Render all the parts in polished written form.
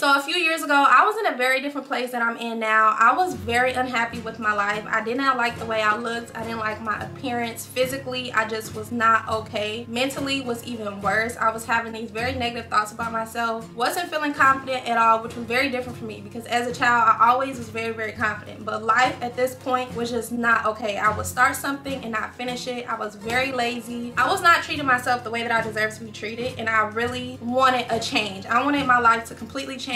So a few years ago, I was in a very different place than I'm in now. I was very unhappy with my life. I did not like the way I looked. I didn't like my appearance. Physically, I just was not okay. Mentally was even worse. I was having these very negative thoughts about myself. Wasn't feeling confident at all, which was very different for me because as a child, I always was very, very confident. But life at this point was just not okay. I would start something and not finish it. I was very lazy. I was not treating myself the way that I deserved to be treated, and I really wanted a change. I wanted my life to completely change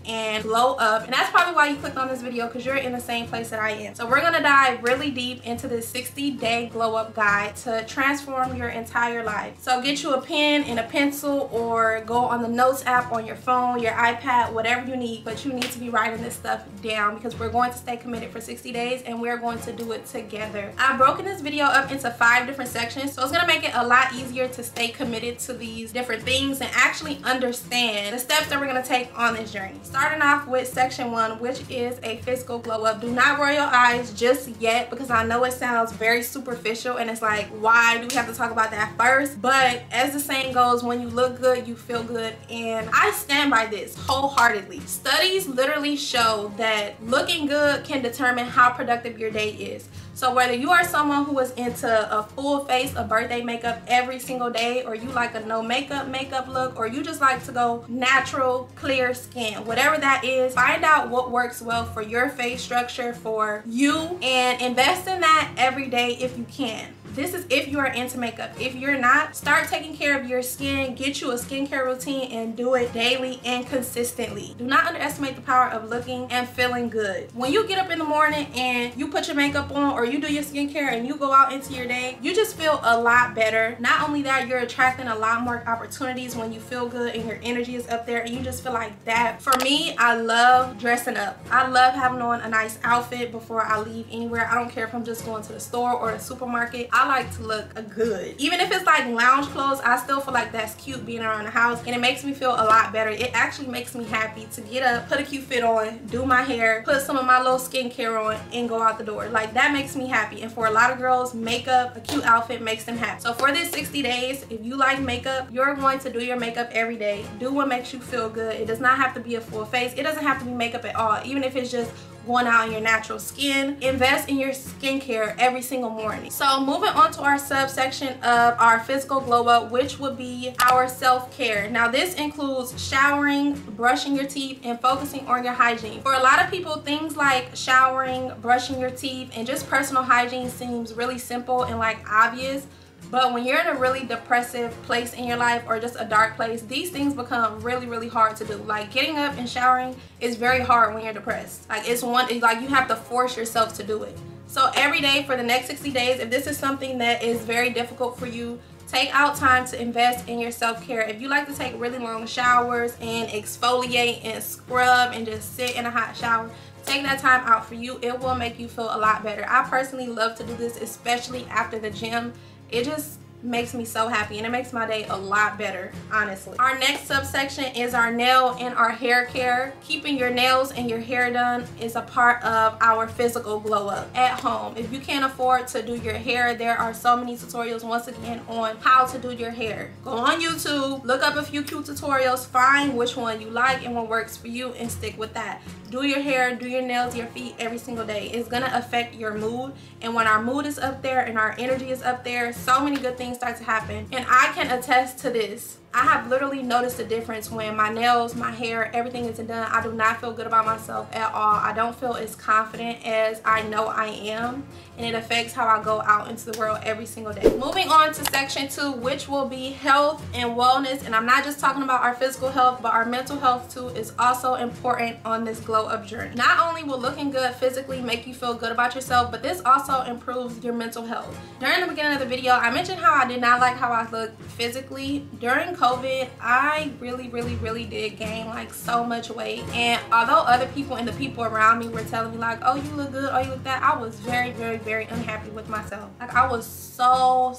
and blow up, and that's probably why you clicked on this video, because you're in the same place that I am. So we're gonna dive really deep into this 60-day glow up guide to transform your entire life. So get you a pen and a pencil, or go on the notes app on your phone, your iPad, whatever you need, but you need to be writing this stuff down because we're going to stay committed for 60 days and we're going to do it together. I've broken this video up into 5 different sections, so it's gonna make it a lot easier to stay committed to these different things and actually understand the steps that we're gonna take on this journey. Starting off with section 1, which is a physical glow up. Do not roll your eyes just yet because I know it sounds very superficial and it's like, why do we have to talk about that first? But as the saying goes, when you look good, you feel good, and I stand by this wholeheartedly. Studies literally show that looking good can determine how productive your day is. So whether you are someone who is into a full face of birthday makeup every single day, or you like a no makeup look, or you just like to go natural clear skin, whatever that is, find out what works well for your face structure, for you, and invest in that every day if you can. This is if you are into makeup. If you're not, start taking care of your skin, get you a skincare routine and do it daily and consistently. Do not underestimate the power of looking and feeling good. When you get up in the morning and you put your makeup on, or you do your skincare and you go out into your day, you just feel a lot better. Not only that, you're attracting a lot more opportunities when you feel good and your energy is up there and you just feel like that. For me, I love dressing up. I love having on a nice outfit before I leave anywhere. I don't care if I'm just going to the store or the supermarket. I like to look good. Even if it's like lounge clothes, I still feel like that's cute being around the house, and it makes me feel a lot better. It actually makes me happy to get up, put a cute fit on, do my hair, put some of my little skincare on, and go out the door. Like, that makes me happy. And for a lot of girls, makeup, a cute outfit makes them happy. So for this 60 days, if you like makeup, you're going to do your makeup every day. Do what makes you feel good. It does not have to be a full face. It doesn't have to be makeup at all. Even if it's just going out in your natural skin, invest in your skincare every single morning. So moving on to our subsection of our physical glow up, which would be our self-care. Now this includes showering, brushing your teeth, and focusing on your hygiene. For a lot of people, things like showering, brushing your teeth, and just personal hygiene seems really simple and like obvious. But when you're in a really depressive place in your life, or just a dark place, these things become really, really hard to do. Like getting up and showering is very hard when you're depressed. Like it's like you have to force yourself to do it. So every day for the next 60 days, if this is something that is very difficult for you, take out time to invest in your self-care. If you like to take really long showers and exfoliate and scrub and just sit in a hot shower, take that time out for you. It will make you feel a lot better. I personally love to do this, especially after the gym. It just makes me so happy and it makes my day a lot better, honestly. Our next subsection is our nail and our hair care. Keeping your nails and your hair done is a part of our physical glow up at home. If you can't afford to do your hair, there are so many tutorials once again on how to do your hair. Go on YouTube, look up a few cute tutorials, find which one you like and what works for you, and stick with that. Do your hair, do your nails, your feet every single day. It's gonna affect your mood, and when our mood is up there and our energy is up there, so many good things start to happen. And I can attest to this. I have literally noticed a difference when my nails, my hair, everything isn't done. I do not feel good about myself at all. I don't feel as confident as I know I am, and it affects how I go out into the world every single day. Moving on to section 2, which will be health and wellness. And I'm not just talking about our physical health, but our mental health too is also important on this glow up journey. Not only will looking good physically make you feel good about yourself, but this also improves your mental health. During the beginning of the video, I mentioned how I did not like how I looked physically. During COVID, I really did gain like so much weight, and although other people and the people around me were telling me like, oh, you look good, oh, you look that, I was very unhappy with myself. Like I was so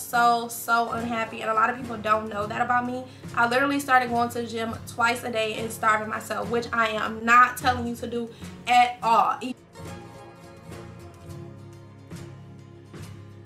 unhappy, and a lot of people don't know that about me. I literally started going to the gym twice a day and starving myself, which I am not telling you to do at all.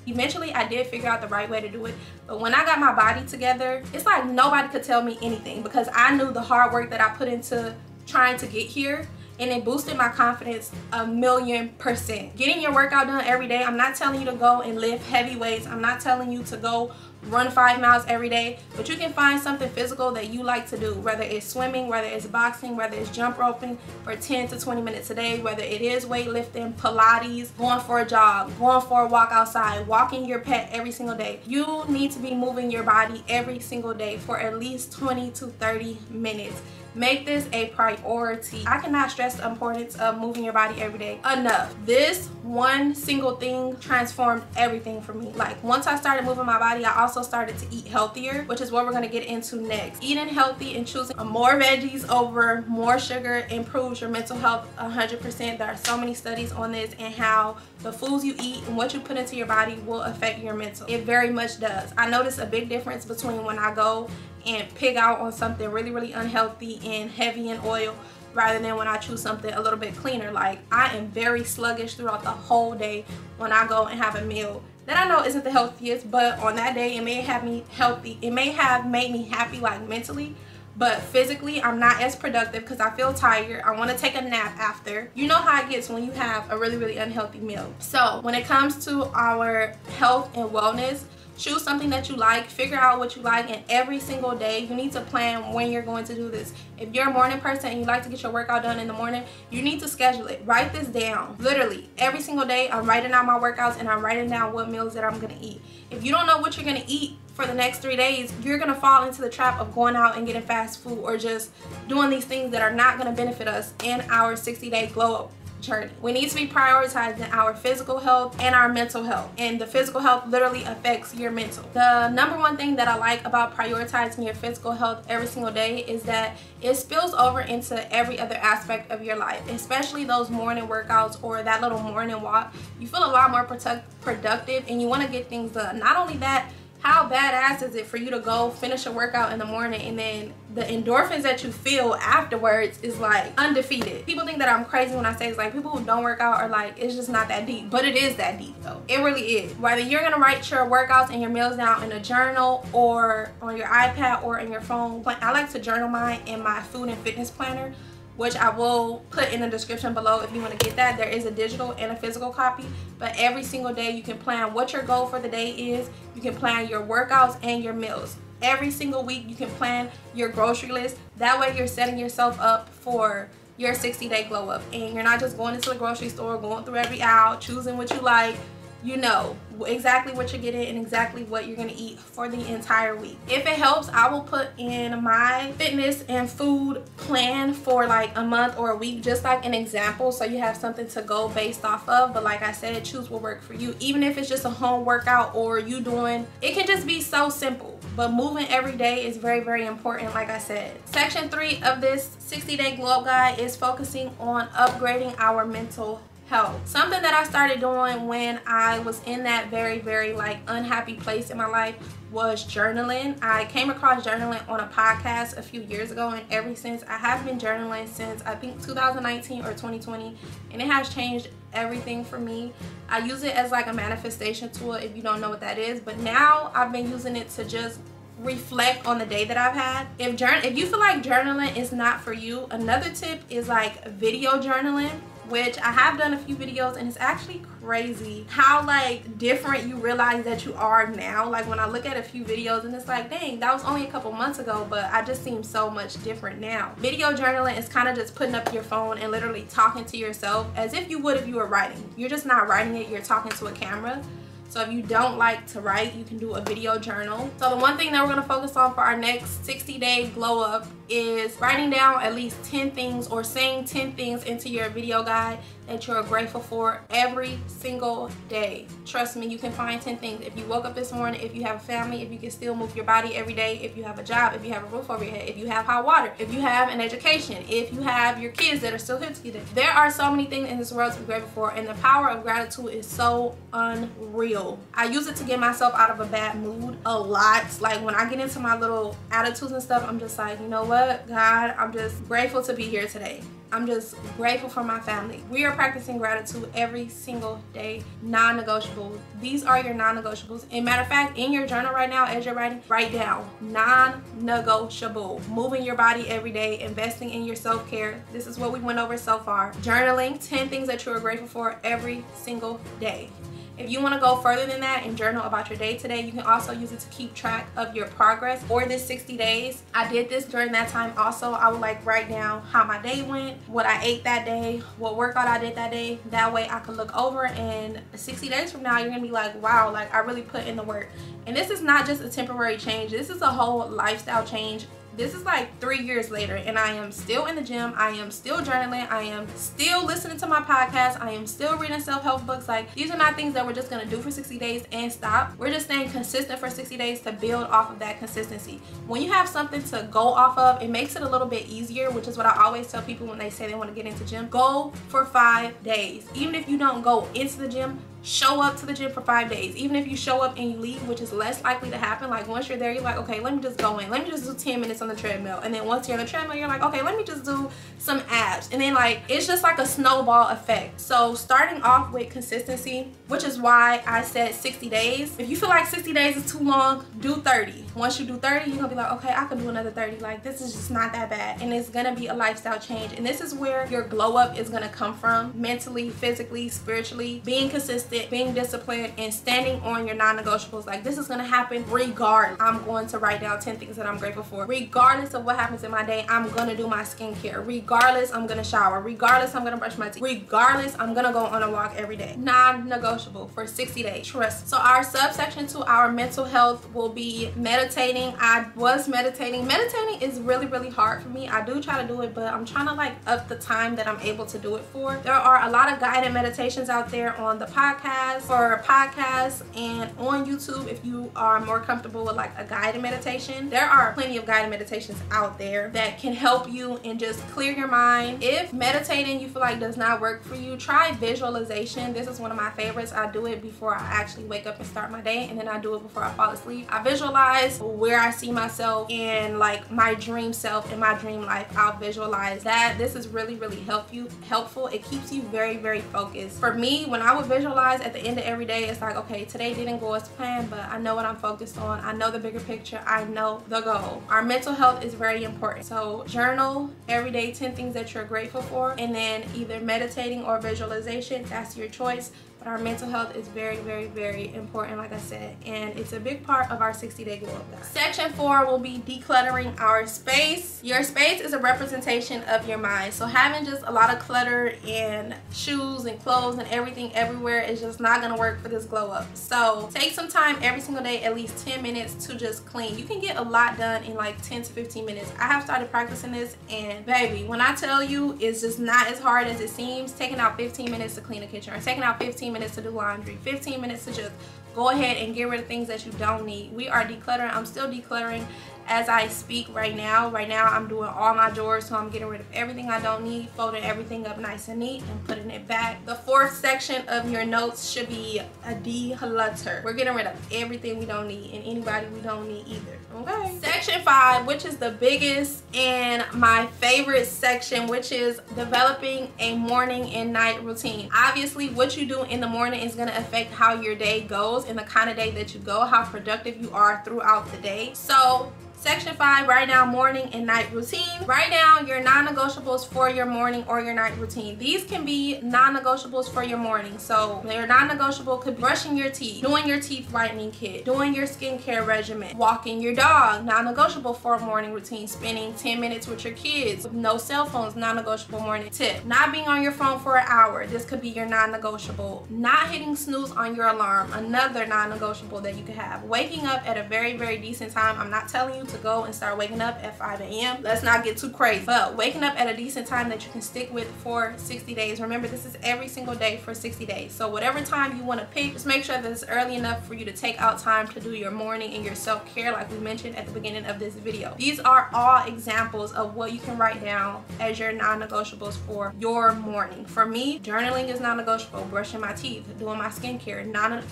Eventually, I did figure out the right way to do it, but when I got my body together, it's like nobody could tell me anything because I knew the hard work that I put into trying to get here, and it boosted my confidence 1,000,000%. Getting your workout done every day. I'm not telling you to go and lift heavy weights. I'm not telling you to go run 5 miles every day, but you can find something physical that you like to do, whether it's swimming, whether it's boxing, whether it's jump roping for 10 to 20 minutes a day, whether it is weightlifting, Pilates, going for a jog, going for a walk outside, walking your pet every single day. You need to be moving your body every single day for at least 20 to 30 minutes. Make this a priority. I cannot stress the importance of moving your body every day enough. This one single thing transformed everything for me. Like, once I started moving my body, I also started to eat healthier, which is what we're going to get into next. Eating healthy and choosing more veggies over more sugar improves your mental health 100%. There are so many studies on this and how the foods you eat and what you put into your body will affect your mental. It very much does. I notice a big difference between when I go and pig out on something really unhealthy and heavy in oil rather than when I choose something a little bit cleaner. Like, I am very sluggish throughout the whole day when I go and have a meal that I know isn't the healthiest, but on that day it may have me healthy. It may have made me happy, like mentally, but physically I'm not as productive because I feel tired. I want to take a nap after. You know how it gets when you have a really unhealthy meal. So when it comes to our health and wellness, choose something that you like, figure out what you like, and every single day you need to plan when you're going to do this. If you're a morning person and you like to get your workout done in the morning, you need to schedule it. Write this down. Literally, every single day I'm writing out my workouts and I'm writing down what meals that I'm going to eat. If you don't know what you're going to eat for the next 3 days, you're going to fall into the trap of going out and getting fast food or just doing these things that are not going to benefit us in our 60-day glow up journey. We need to be prioritizing our physical health and our mental health, and the physical health literally affects your mental. The number one thing that I like about prioritizing your physical health every single day is that it spills over into every other aspect of your life, especially those morning workouts or that little morning walk. You feel a lot more productive and you want to get things done. Not only that, how badass is it for you to go finish a workout in the morning and then the endorphins that you feel afterwards is like undefeated. People think that I'm crazy when I say it's like people who don't work out are like, it's just not that deep, but it is that deep though. It really is. Whether you're gonna write your workouts and your meals down in a journal or on your iPad or in your phone. I like to journal mine in my food and fitness planner, which I will put in the description below if you want to get that. There is a digital and a physical copy, but every single day you can plan what your goal for the day is. You can plan your workouts and your meals. Every single week you can plan your grocery list. That way you're setting yourself up for your 60-day glow up, and you're not just going into the grocery store, going through every aisle, choosing what you like. You know exactly what you're getting and exactly what you're gonna eat for the entire week. If it helps, I will put in my fitness and food plan for like a month or a week, just like an example, so you have something to go based off of. But like I said, choose what works for you. Even if it's just a home workout or you doing, it can just be so simple, but moving every day is very important, like I said. Section 3 of this 60-day glow up guide is focusing on upgrading our mental health. Something that I started doing when I was in that very like unhappy place in my life was journaling. I came across journaling on a podcast a few years ago, and ever since I have been journaling since I think 2019 or 2020, and it has changed everything for me. I use it as like a manifestation tool if you don't know what that is, but now I've been using it to just reflect on the day that I've had. If you feel like journaling is not for you, another tip is like video journaling, which I have done a few videos, and it's actually crazy how like different you realize that you are now. Like when I look at a few videos and it's like, dang, that was only a couple months ago, but I just seem so much different now. Video journaling is kind of just putting up your phone and literally talking to yourself as if you would if you were writing. You're just not writing it, you're talking to a camera. So if you don't like to write, you can do a video journal. So the one thing that we're gonna focus on for our next 60-day glow up is writing down at least 10 things or saying 10 things into your video guide that you're grateful for every single day. Trust me, you can find 10 things. If you woke up this morning, if you have a family, if you can still move your body every day, if you have a job, if you have a roof over your head, if you have hot water, if you have an education, if you have your kids that are still here together. There are so many things in this world to be grateful for, and the power of gratitude is so unreal. I use it to get myself out of a bad mood a lot. Like when I get into my little attitudes and stuff, I'm just like, you know what? what, God, I'm just grateful to be here today. I'm just grateful for my family. We are practicing gratitude every single day. Non-negotiable. These are your non-negotiables. And matter of fact, in your journal right now, as you're writing, write down non-negotiable. Moving your body every day, investing in your self-care. This is what we went over so far. Journaling 10 things that you are grateful for every single day. If you want to go further than that and journal about your day today, you can also use it to keep track of your progress for this 60 days. I did this during that time also. I would like write down how my day went, what I ate that day, what workout I did that day. That way I could look over, and 60 days from now, you're going to be like, wow, like I really put in the work. And this is not just a temporary change. This is a whole lifestyle change. This is like 3 years later, and I am still in the gym. I am still journaling. I am still listening to my podcast. I am still reading self-help books. Like, these are not things that we're just gonna do for 60 days and stop. We're just staying consistent for 60 days to build off of that consistency. When you have something to go off of, it makes it a little bit easier, which is what I always tell people when they say they want to get into gym. Go for 5 days. Even if you don't go into the gym, show up to the gym for 5 days. Even if you show up and you leave, which is less likely to happen, like once you're there, you're like, okay, let me just go in. Let me just do 10 minutes on the treadmill. And then once you're on the treadmill, you're like, okay, let me just do some abs. And then like, it's just like a snowball effect. So starting off with consistency, which is why I said 60 days. If you feel like 60 days is too long, do 30. Once you do 30, you're gonna be like, okay, I can do another 30. Like, this is just not that bad. And it's gonna be a lifestyle change. And this is where your glow up is gonna come from, mentally, physically, spiritually, being consistent, being disciplined, and standing on your non-negotiables. Like, this is gonna happen regardless. I'm going to write down 10 things that I'm grateful for. Regardless of what happens in my day, I'm gonna do my skincare. Regardless, I'm gonna shower. Regardless, I'm gonna brush my teeth. Regardless, I'm gonna go on a walk every day. Non-negotiable for 60 days. Trust. So our subsection to our mental health will be meditating. I was meditating. Meditating is really, really hard for me. I do try to do it, but I'm trying to like up the time that I'm able to do it for. There are a lot of guided meditations out there on the podcast, for podcasts, and on YouTube if you are more comfortable with like a guided meditation. There are plenty of guided meditations out there that can help you and just clear your mind. If meditating you feel like does not work for you, try visualization. This is one of my favorites. I do it before I actually wake up and start my day, and then I do it before I fall asleep. I visualize where I see myself in like my dream self, in my dream life. I'll visualize that. This is really, really helpful. It keeps you very, very focused. For me, when I would visualize at the end of every day, it's like, okay, today didn't go as planned, but I know what I'm focused on. I know the bigger picture. I know the goal. Our mental health is very important. So journal every day 10 things that you're grateful for, and then either meditating or visualization, that's your choice. But our mental health is very, very, very important, like I said, and it's a big part of our 60-day glow up guide. Section 4 will be decluttering our space. Your space is a representation of your mind. So having just a lot of clutter and shoes and clothes and everything everywhere is just not gonna work for this glow up. So take some time every single day, at least 10 minutes to just clean. You can get a lot done in like 10 to 15 minutes. I have started practicing this, and baby, when I tell you, it's just not as hard as it seems. Taking out 15 minutes to clean the kitchen, or taking out 15 minutes to do laundry, 15 minutes to just go ahead and get rid of things that you don't need. We are decluttering. I'm still decluttering as I speak right now. Right now I'm doing all my drawers, so I'm getting rid of everything I don't need, folding everything up nice and neat, and putting it back. The 4th section of your notes should be a declutter. We're getting rid of everything we don't need and anybody we don't need either. Okay. Section 5, which is the biggest and my favorite section, which is developing a morning and night routine. Obviously, what you do in the morning is going to affect how your day goes and the kind of day that you go, how productive you are throughout the day. So Section 5, write down morning and night routine. Write down your non-negotiables for your morning or your night routine. These can be non-negotiables for your morning. So your non-negotiable could be brushing your teeth, doing your teeth whitening kit, doing your skincare regimen, walking your dog, non-negotiable for a morning routine, spending 10 minutes with your kids, with no cell phones, non-negotiable morning tip. Not being on your phone for an hour, this could be your non-negotiable. Not hitting snooze on your alarm, another non-negotiable that you could have. Waking up at a very, very decent time. I'm not telling you to go and start waking up at 5 a.m. Let's not get too crazy, but waking up at a decent time that you can stick with for 60 days. Remember, this is every single day for 60 days. So whatever time you want to pick, just make sure that it's early enough for you to take out time to do your morning and your self-care, like we mentioned at the beginning of this video. These are all examples of what you can write down as your non-negotiables for your morning. For me, journaling is non-negotiable. Brushing my teeth, doing my skincare,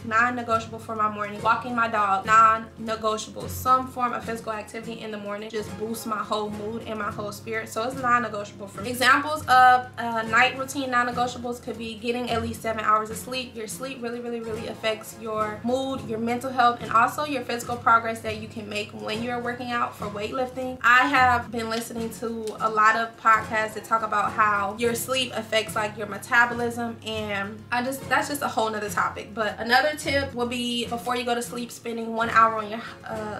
non-negotiable for my morning. Walking my dog, non-negotiable. Some form of physical activity, activity in the morning just boosts my whole mood and my whole spirit. So it's non-negotiable for me. Examples of night routine non-negotiables could be getting at least 7 hours of sleep. Your sleep really affects your mood, your mental health, and also your physical progress that you can make when you're working out for weightlifting. I have been listening to a lot of podcasts that talk about how your sleep affects like your metabolism, and that's just a whole nother topic. But another tip would be, before you go to sleep, spending 1 hour on your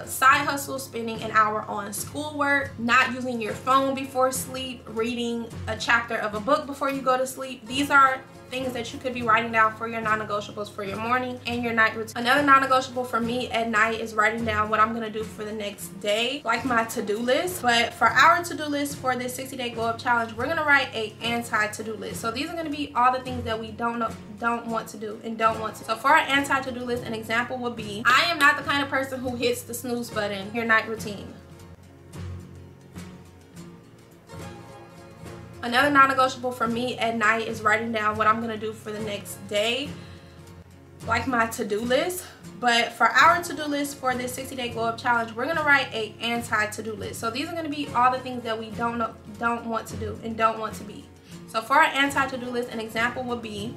side hustle, spending an hour on schoolwork, not using your phone before sleep, reading a chapter of a book before you go to sleep. These are things that you could be writing down for your non-negotiables for your morning and your night routine. Another non-negotiable for me at night is writing down what I'm gonna do for the next day, like my to-do list. But for our to-do list for this 60-day glow up challenge, we're gonna write a anti-to-do list. So these are gonna be all the things that we don't want to do and don't want to. So for our anti-to-do list, an example would be, I am not the kind of person who hits the snooze button. Your night routine. Another non-negotiable for me at night is writing down what I'm gonna do for the next day, like my to-do list. But for our to-do list for this 60-day glow up challenge, we're gonna write a anti-to-do list. So these are gonna be all the things that we don't want to do and don't want to be. So for our anti-to-do list, an example would be,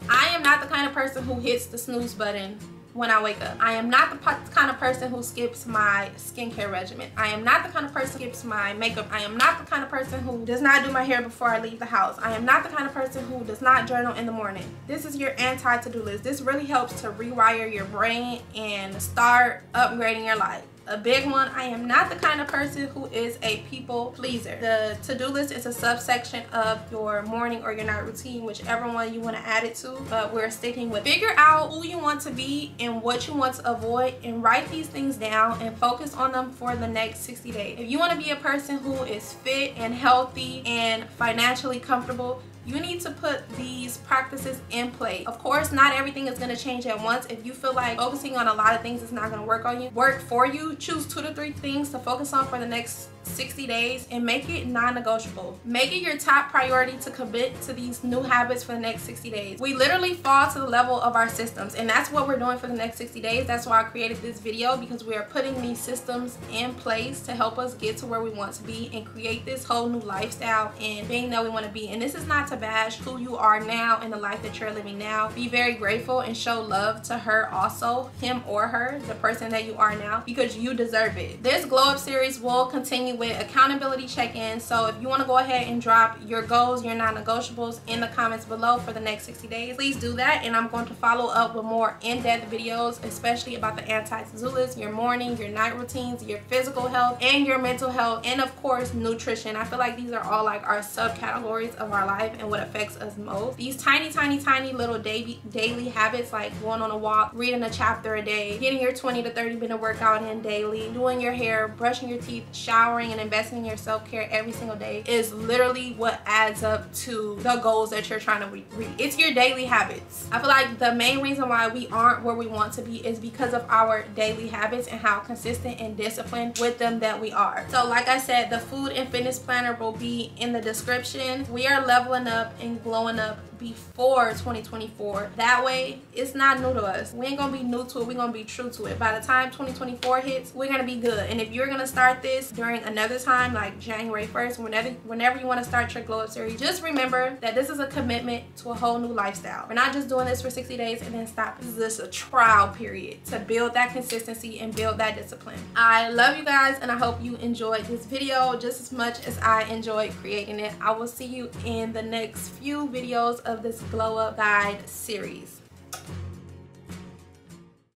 I am not the kind of person who hits the snooze button when I wake up. I am not the kind of person who skips my skincare regimen. I am not the kind of person who skips my makeup. I am not the kind of person who does not do my hair before I leave the house. I am not the kind of person who does not journal in the morning. This is your anti-to-do list. This really helps to rewire your brain and start upgrading your life. A big one, I am not the kind of person who is a people pleaser. The to-do list is a subsection of your morning or your night routine, whichever one you want to add it to, but we're sticking with figure out who you want to be and what you want to avoid, and write these things down and focus on them for the next 60 days. If you want to be a person who is fit and healthy and financially comfortable, you need to put these practices in place. Of course, not everything is going to change at once. If you feel like focusing on a lot of things is not going to work for you, choose 2 to 3 things to focus on for the next 60 days and make it non-negotiable. Make it your top priority to commit to these new habits for the next 60 days. We literally fall to the level of our systems, and that's what we're doing for the next 60 days. That's why I created this video, because we are putting these systems in place to help us get to where we want to be and create this whole new lifestyle and being that we want to be. And this is not to bash who you are now and the life that you're living now. Be very grateful and show love to her also, him or her, the person that you are now, because you deserve it. This glow up series will continue with accountability check-ins. So if you want to go ahead and drop your goals, your non-negotiables in the comments below for the next 60 days, please do that, and I'm going to follow up with more in-depth videos, especially about the anti-to-do list, your morning, your night routines, your physical health and your mental health, and of course nutrition. I feel like these are all like our subcategories of our life and what affects us most. These tiny little daily habits, like going on a walk, reading a chapter a day, getting your 20 to 30 minute workout in daily, doing your hair, brushing your teeth, showering, and investing in your self-care every single day is literally what adds up to the goals that you're trying to reach. It's your daily habits. I feel like the main reason why we aren't where we want to be is because of our daily habits and how consistent and disciplined with them that we are. So like I said, the food and fitness planner will be in the description. We are leveling up and glowing up before 2024. That way it's not new to us. We ain't gonna be new to it, we're gonna be true to it. By the time 2024 hits, we're gonna be good. And if you're gonna start this during another time, like January 1st, whenever you want to start your glow up series, just remember that this is a commitment to a whole new lifestyle. We're not just doing this for 60 days and then stop. This is just a trial period to build that consistency and build that discipline. I love you guys, and I hope you enjoyed this video just as much as I enjoyed creating it. I will see you in the next few videos of this glow up guide series.